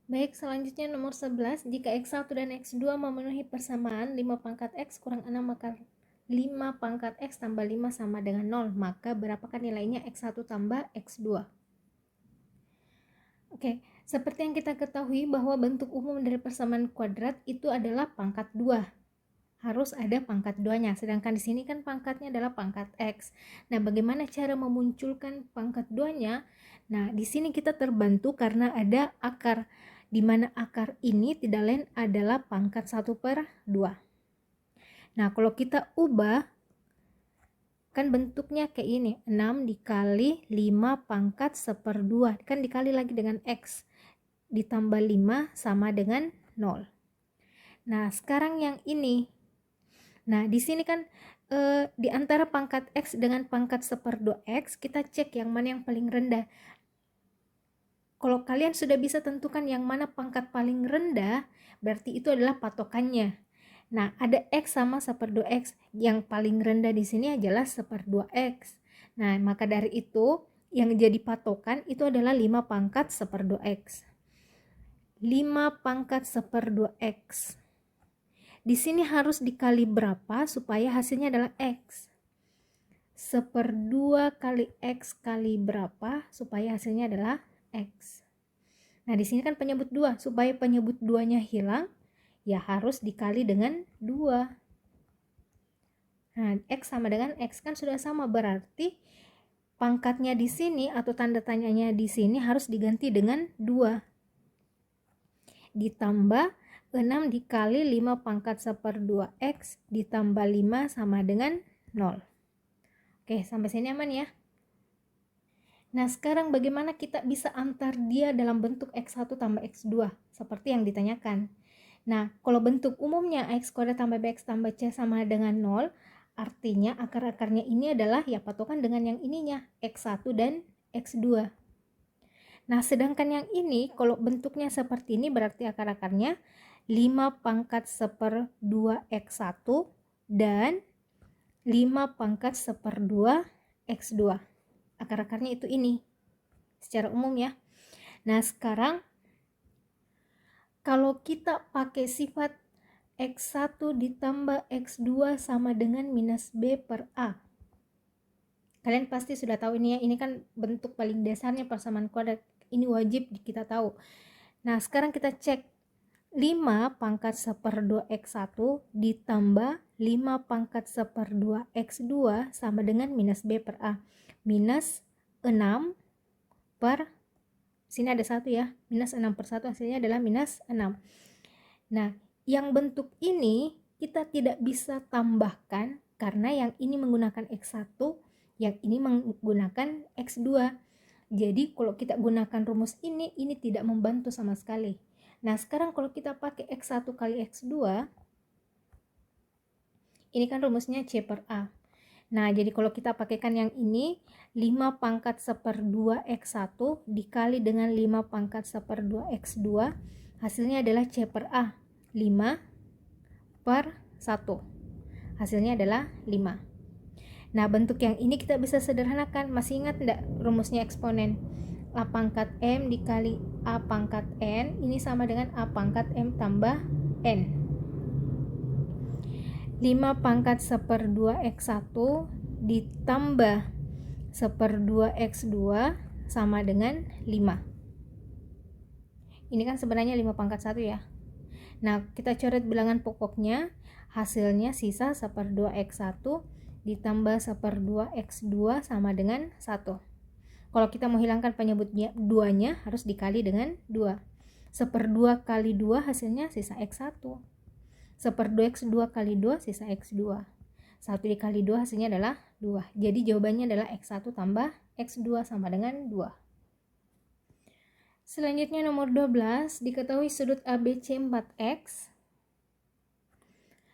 Baik, selanjutnya nomor 11. Jika X1 dan X2 memenuhi persamaan 5 pangkat X kurang 6 maka 5 pangkat X tambah 5 sama dengan 0. Maka berapakah nilainya X1 tambah X2? Oke, seperti yang kita ketahui bahwa bentuk umum dari persamaan kuadrat itu adalah pangkat 2. Harus ada pangkat 2-nya, sedangkan di sini kan pangkatnya adalah pangkat X. Nah, bagaimana cara memunculkan pangkat 2-nya? Nah, di sini kita terbantu karena ada akar, di mana akar ini tidak lain adalah pangkat 1/2. Nah, kalau kita ubah, kan bentuknya kayak ini, 6 dikali 5 pangkat 1/2, kan dikali lagi dengan X, ditambah 5 sama dengan 0. Nah, sekarang yang ini, nah, di sini kan di antara pangkat X dengan pangkat 1/2 X, kita cek yang mana yang paling rendah. Kalau kalian sudah bisa tentukan yang mana pangkat paling rendah, berarti itu adalah patokannya. Nah, ada X sama 1/2 X. Yang paling rendah di sini adalah 1/2 X. Nah, maka dari itu, yang jadi patokan itu adalah 5 pangkat 1/2 X. 5 pangkat 1/2 X. Di sini harus dikali berapa supaya hasilnya adalah X? 1/2 kali X kali berapa supaya hasilnya adalah X? Nah, di sini kan penyebut 2. Supaya penyebut 2-nya hilang, ya harus dikali dengan 2. Nah, X sama dengan X kan sudah sama, berarti pangkatnya di sini atau tanda tanyanya di sini harus diganti dengan 2. Ditambah 6 dikali 5 pangkat 1/2 X ditambah 5 sama dengan 0. Oke, sampai sini aman ya. Nah, sekarang bagaimana kita bisa antar dia dalam bentuk X1 tambah X2 seperti yang ditanyakan. Nah, kalau bentuk umumnya X kuadrat tambah BX tambah C sama dengan 0, artinya akar-akarnya ini adalah ya patokan dengan yang ininya, X1 dan X2. Nah, sedangkan yang ini kalau bentuknya seperti ini berarti akar-akarnya 5 pangkat 1/2 X1 dan 5 pangkat 1/2 X2. Akar-akarnya itu ini secara umum ya. Nah, sekarang kalau kita pakai sifat X1 ditambah X2 sama dengan minus B per A. Kalian pasti sudah tahu ini ya, ini kan bentuk paling dasarnya persamaan kuadrat. Ini wajib kita tahu. Nah, sekarang kita cek 5 pangkat 1/2 X1 ditambah 5 pangkat 1/2 X2 sama dengan minus B per A. Minus 6 per, sini ada 1 ya, minus 6/1 hasilnya adalah minus 6. Nah, yang bentuk ini kita tidak bisa tambahkan karena yang ini menggunakan X1, yang ini menggunakan X2. Jadi kalau kita gunakan rumus ini tidak membantu sama sekali. Nah, sekarang kalau kita pakai X1 kali X2, ini kan rumusnya C per A. Nah, jadi kalau kita pakaikan yang ini, 5 pangkat 1/2 X1 dikali dengan 5 pangkat 1/2 X2, hasilnya adalah C per A, 5 per 1. Hasilnya adalah 5. Nah, bentuk yang ini kita bisa sederhanakan. Masih ingat enggak rumusnya eksponen? A pangkat M dikali A pangkat N, ini sama dengan A pangkat M tambah N. 5 pangkat 1/2 X1 ditambah 1/2 X2 sama dengan 5. Ini kan sebenarnya 5 pangkat 1 ya. Nah, kita coret bilangan pokoknya, hasilnya sisa 1/2 X1 ditambah 1/2 X2 sama dengan 1. Kalau kita mau hilangkan penyebutnya 2-nya harus dikali dengan 2. 1/2 kali 2 hasilnya sisa X1. 1/2 X2 kali 2 sisa X2. 1 dikali 2 hasilnya adalah 2. Jadi jawabannya adalah X1 tambah X2 sama dengan 2. Selanjutnya nomor 12, diketahui sudut ABC 4X,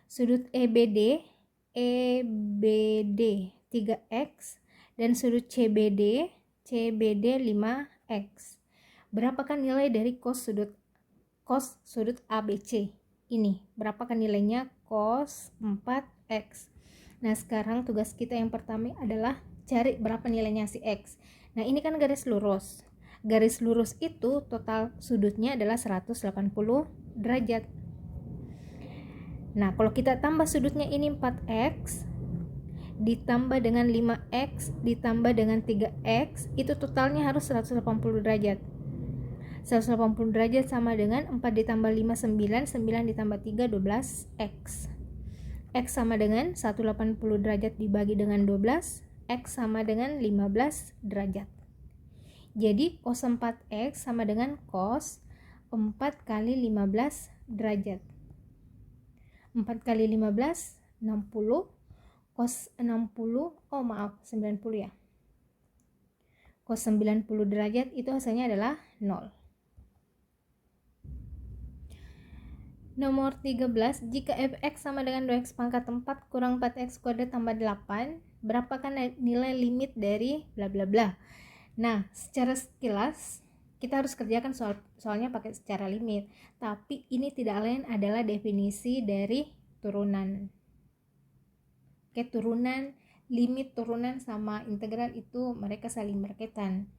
sudut EBD 3X, dan sudut CBD 5X. Berapakah nilai dari cos sudut ABC ini? Berapakah nilainya cos 4X? Nah, sekarang tugas kita yang pertama adalah cari berapa nilainya si X. Nah, ini kan garis lurus. garis lurus itu total sudutnya adalah 180 derajat. Nah, kalau kita tambah sudutnya ini 4x ditambah dengan 5x ditambah dengan 3x, itu totalnya harus 180 derajat. 180 derajat sama dengan 4 ditambah 5 9, 9 ditambah 3 12x. X sama dengan 180 derajat dibagi dengan 12, X sama dengan 15 derajat. Jadi cos 4x sama dengan cos 4 kali 15 derajat. 4 kali 15 60, cos 60, 90 ya. Cos 90 derajat itu hasilnya adalah 0. Nomor 13, jika fx sama dengan 2x pangkat 4 kurang 4x kuadrat tambah 8, berapakah nilai limit dari bla bla bla. Nah, secara sekilas kita harus kerjakan soalnya pakai secara limit, tapi ini tidak lain adalah definisi dari turunan. Oke, turunan, limit turunan sama integral itu mereka saling berkaitan.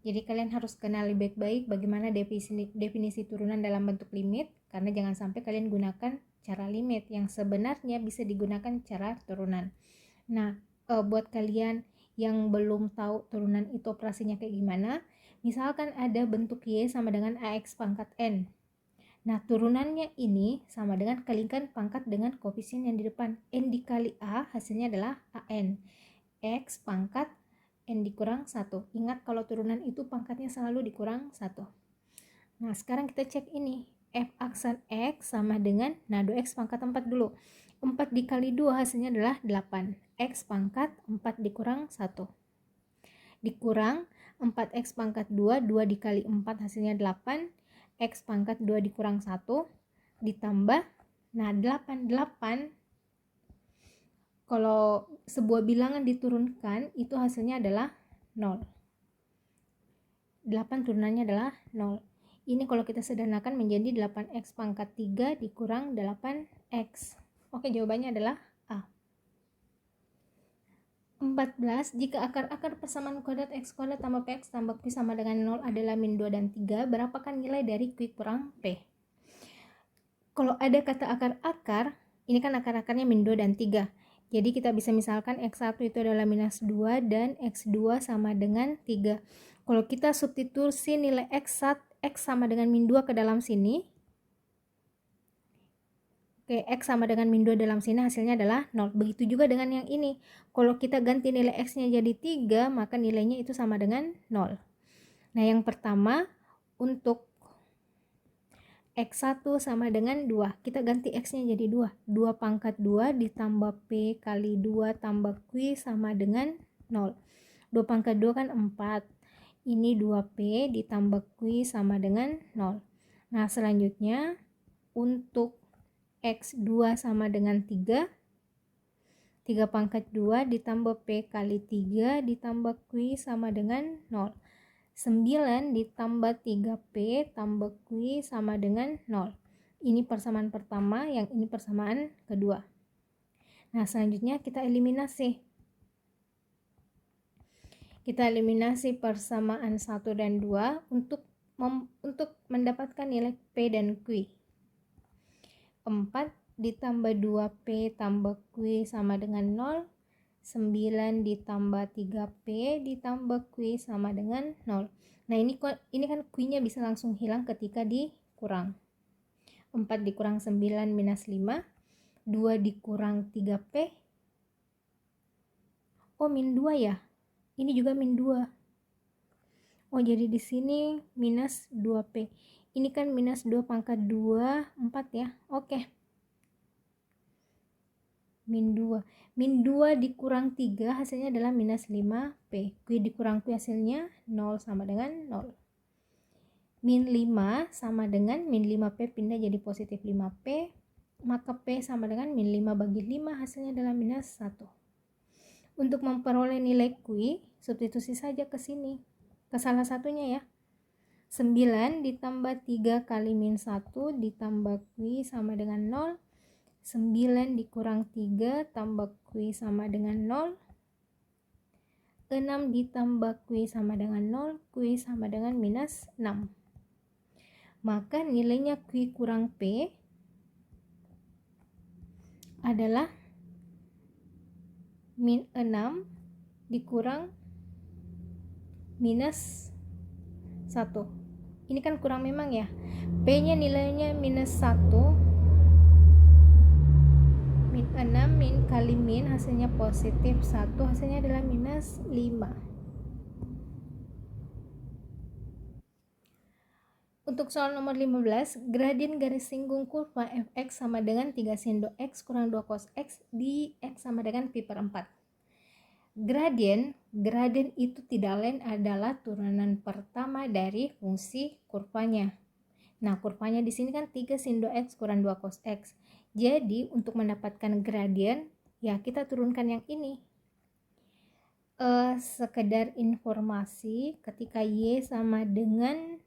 Jadi kalian harus kenali baik-baik bagaimana definisi turunan dalam bentuk limit, karena jangan sampai kalian gunakan cara limit yang sebenarnya bisa digunakan cara turunan. Nah, buat kalian yang belum tahu turunan itu operasinya kayak gimana, misalkan ada bentuk y sama dengan ax pangkat n. Nah, turunannya ini sama dengan kalikan pangkat dengan koefisien yang di depan. N dikali a hasilnya adalah an. X pangkat n dikurang 1. Ingat kalau turunan itu pangkatnya selalu dikurang 1. Nah, sekarang kita cek ini. F aksen X sama dengan, 2x pangkat 4 dulu. 4 dikali 2 hasilnya adalah 8. X pangkat 4 dikurang 1. Dikurang 4x pangkat 2, 2 dikali 4 hasilnya 8. X pangkat 2 dikurang 1. Ditambah, 8 kalau sebuah bilangan diturunkan itu hasilnya adalah 0. 8 turunannya adalah 0. Ini kalau kita sederhanakan menjadi 8x pangkat 3 dikurang 8x. Oke, jawabannya adalah A. 14. Jika akar-akar persamaan kuadrat x kuadrat tambah px tambah q sama dengan 0 adalah min 2 dan 3, berapakah nilai dari q kurang p? Kalau ada kata akar-akar, ini kan akar-akarnya min 2 dan 3. Jadi kita bisa misalkan x1 itu adalah minus 2 dan x2 sama dengan 3. Kalau kita substitusi nilai x sama dengan min 2 ke dalam sini, x sama dengan min 2 dalam sini hasilnya adalah 0. Begitu juga dengan yang ini. Kalau kita ganti nilai x-nya jadi 3, maka nilainya itu sama dengan 0. Nah, yang pertama untuk x1 sama dengan 2. Kita ganti x-nya jadi 2. 2 pangkat 2 ditambah p kali 2 tambah q sama dengan 0. 2 pangkat 2 kan 4. Ini 2p ditambah q sama dengan 0. Nah, selanjutnya untuk x2 sama dengan 3. 3 pangkat 2 ditambah p kali 3 ditambah q sama dengan 0. 9 ditambah 3p tambah q sama dengan 0. Ini persamaan pertama, yang ini persamaan kedua. Nah, selanjutnya kita eliminasi. Kita eliminasi persamaan 1 dan 2 untuk mendapatkan nilai p dan q. 4 ditambah 2p tambah q sama dengan 0. 9 ditambah 3p ditambah q sama dengan 0. Nah, ini kan q-nya bisa langsung hilang ketika dikurang. 4 dikurang 9 minus 5. 2 dikurang 3p. Oh, min 2 ya. Ini juga min 2. Oh, jadi di sini minus 2p. Ini kan minus 2 pangkat 2, 4 ya. Oke. Min 2. Min 2 dikurang 3 hasilnya adalah minus 5p. Q dikurang Q hasilnya 0 sama dengan 0. Min 5 sama dengan min 5p pindah jadi positif 5p. Maka p sama dengan min 5 bagi 5 hasilnya adalah minus 1. Untuk memperoleh nilai Q, substitusi saja ke sini. Ke salah satunya ya. 9 ditambah 3 kali min 1 ditambah Q sama dengan 0. 9 dikurang 3 tambah Q sama dengan 0. 6 ditambah Q sama dengan 0, Q sama dengan minus 6. Maka nilainya Q kurang P adalah min 6 dikurang minus 1. Ini kan kurang memang ya. P nya nilainya minus 1, min 6 min kali min hasilnya positif 1, hasilnya adalah minus 5. Untuk soal nomor 15, gradien garis singgung kurva fx sama dengan 3 sin 2x kurang 2 cos x di x sama dengan pi per 4. Gradien itu tidak lain adalah turunan pertama dari fungsi kurvanya. Nah, kurvanya di sini kan 3 sin 2x kurang 2 cos x. Jadi, untuk mendapatkan gradien, ya kita turunkan yang ini. Sekedar informasi, ketika y sama dengan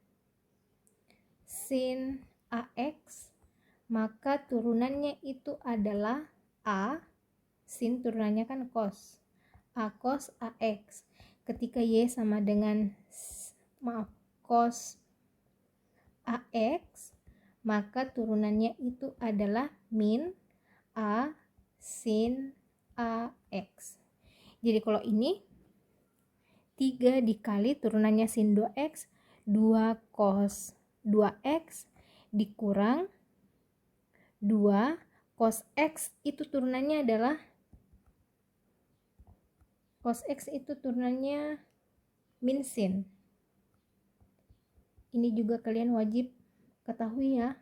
sin AX, maka turunannya itu adalah A, sin turunannya kan cos, A cos AX. Ketika Y sama dengan cos AX, maka turunannya itu adalah min A sin AX. Jadi kalau ini 3 dikali turunannya sin 2x, 2 cos 2x dikurang 2 cos x itu turunannya adalah min sin. Ini juga kalian wajib ketahui ya.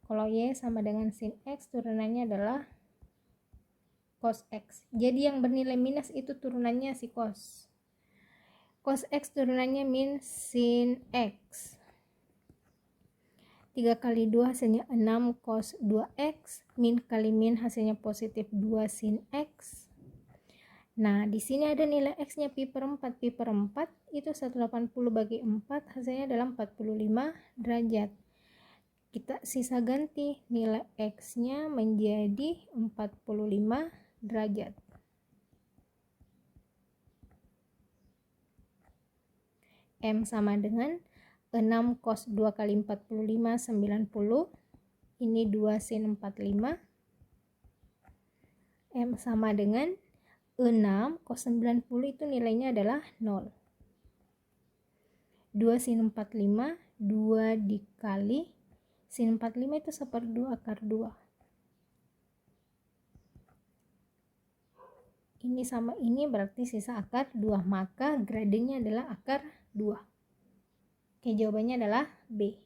Kalau y sama dengan sin x, turunannya adalah cos x. Jadi yang bernilai minus itu turunannya si cos. Cos x turunannya min sin x. 3 kali 2 hasilnya 6 cos 2x, min kali min hasilnya positif 2 sin x. Nah, di sini ada nilai x-nya pi per 4. Pi per 4 itu 180 bagi 4, hasilnya adalah 45 derajat. Kita sisa ganti nilai x-nya menjadi 45 derajat. M sama dengan 6 cos 2 kali 45, 90. Ini 2 sin 45. M sama dengan 6 cos 90 itu nilainya adalah 0. 2 sin 45, 2 dikali sin 45 itu 1/2 akar 2. Ini sama ini berarti sisa akar 2, maka gradiennya adalah akar 2. Oke, jawabannya adalah B.